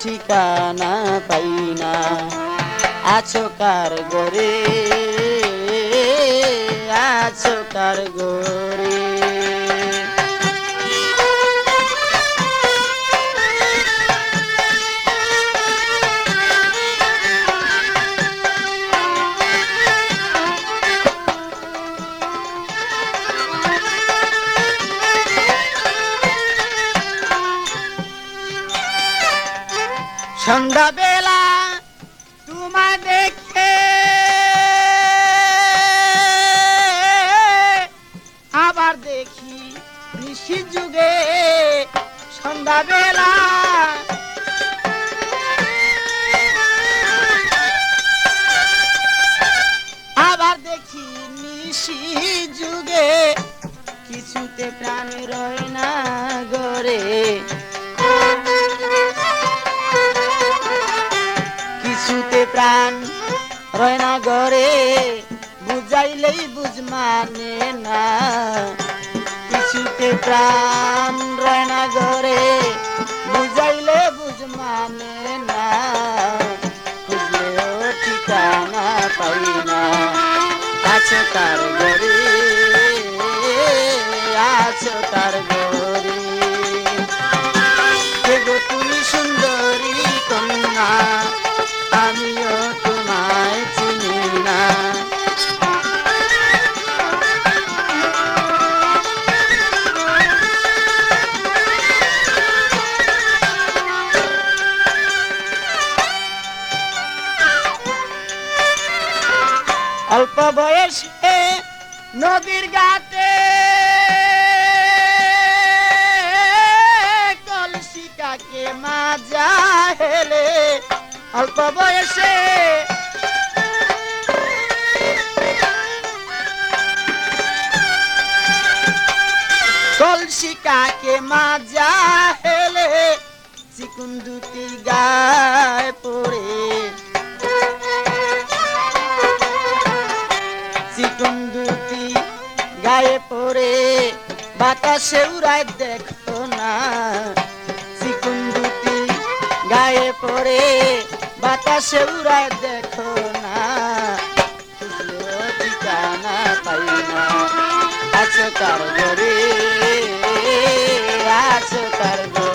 ঠিকানা পাই না। আছো কার গরে, আছো কার গরে। সন্ধ্যা বেলা তোমায় দেখে আবার দেখি নিশি যুগে। সন্ধ্যা বেলা আবার দেখি নিশি যুগে, কিছুতে প্রাণ রয় না গরে, কিছুতে প্রাণ রয় না গরে। বুঝাইলেই বুঝ মানে না, কিছুতে প্রাণ রয় না গরে, বুঝাইলে বুঝ মানে না। খুঁজলেও ঠিকানা পাই না। আছো কার গরে, আছো কার গরে। গো তুমি সুন্দরী কন্যা, আমিও তোমায় চিনি না। অল্প বয়সে নদীর ঘাটে কলসিকাকে মাজা হেলে। অল্প বয়সে কলসিকাকে মাজা হেলে, চিকুন দুটি গায়ে পড়ে, চিকুন দুটি গায়ে পড়ে বাতাসে উড়ায় দেখো না। চিকুন দুটি গায়ে পড়ে বাতাসে উড়ায় দেখো না। খুঁজলেও ঠিকানা পাই না। আছো কার গরে, আছো কার গরে।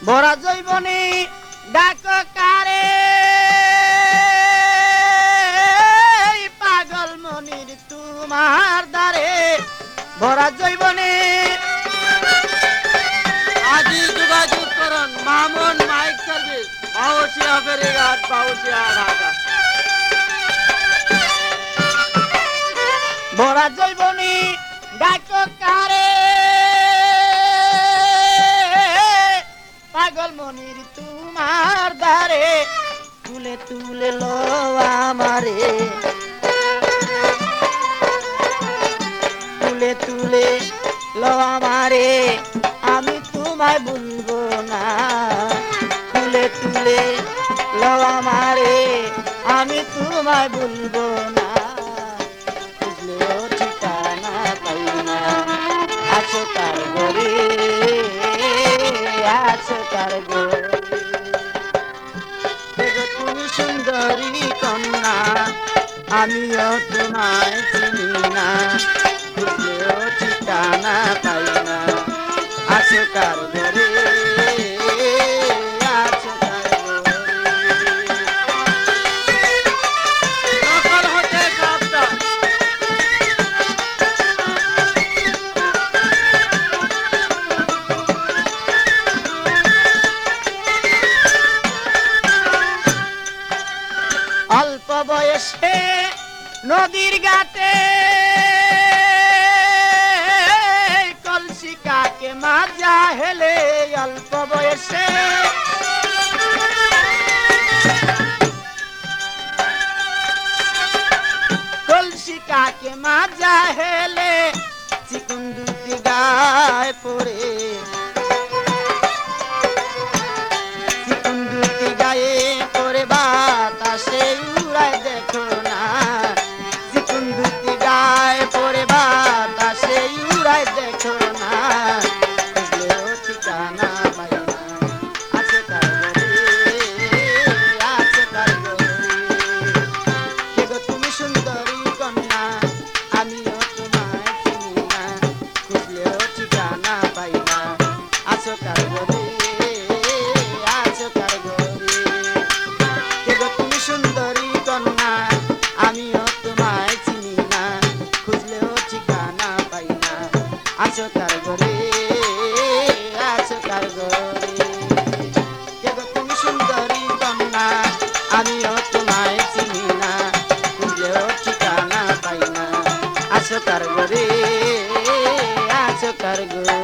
ভরা জৈবনে ডাক কারে, পাগল মনির তোমার দ্বারে। ভরা জৈবনে আদি যোগাযোগ করুন মামুন মাইক সার্ভিস, বাউসিয়া ফেরিঘাট, বাউসিয়া ঢাকা। ভরা জৈবনে ডাক কারে, পাগল মনির তোমার দ্বারে। তুলে তুলে লো আমারে, তুলে তুলে লো আমারে, আমি তোমায় ভুলবো না। তুলে তুলে লো আমারে, আমি তোমায় ভুলবো না। খুঁজলেও ঠিকানা পাই না। আছো কার গরে, আছো কার গরে। তুমি সুন্দরী কন্যা, আমিও তোমায় চিনি না। খুঁজলেও ঠিকানা পাই না। আছো কার গরে, আছো কার গরে। সকাল হতে সাবধান। অল্প বয়সে নদীর ঘাটে কলসিকাকে মাজা হেলে। অল্প বয়সে কলসিকাকে মাজা হেলে, চিকুন দুটি গা পড়ে চিকন দুটি গায়ে পড়ে বাতাসে উড়ায় দেখো না চিকন দুটি গায়ে পড়ে বাতাসে উড়ায় দেখো না খুঁজলেও ঠিকানা পাই না আছে কার ঘরে আছে কার ঘরে কে গো তুমি সুন্দরী কন্যা আমিও তোমায় চিনি না খুঁজলেও ঠিকানা পাই না আছো কার ঘরে আছো কার ঘরে কে গো তুমি সুন্দরী কন্যা আমিও তোমায় চিনি না খুঁজলেও ঠিকানা পাই না আছো কার ঘরে আছো কার ঘরে কে গো তুমি সুন্দরী কন্যা আমিও তোমায় চিনি না খুঁজলেও ঠিকানা পাই না আছো কার ঘরে আছো কার ঘরে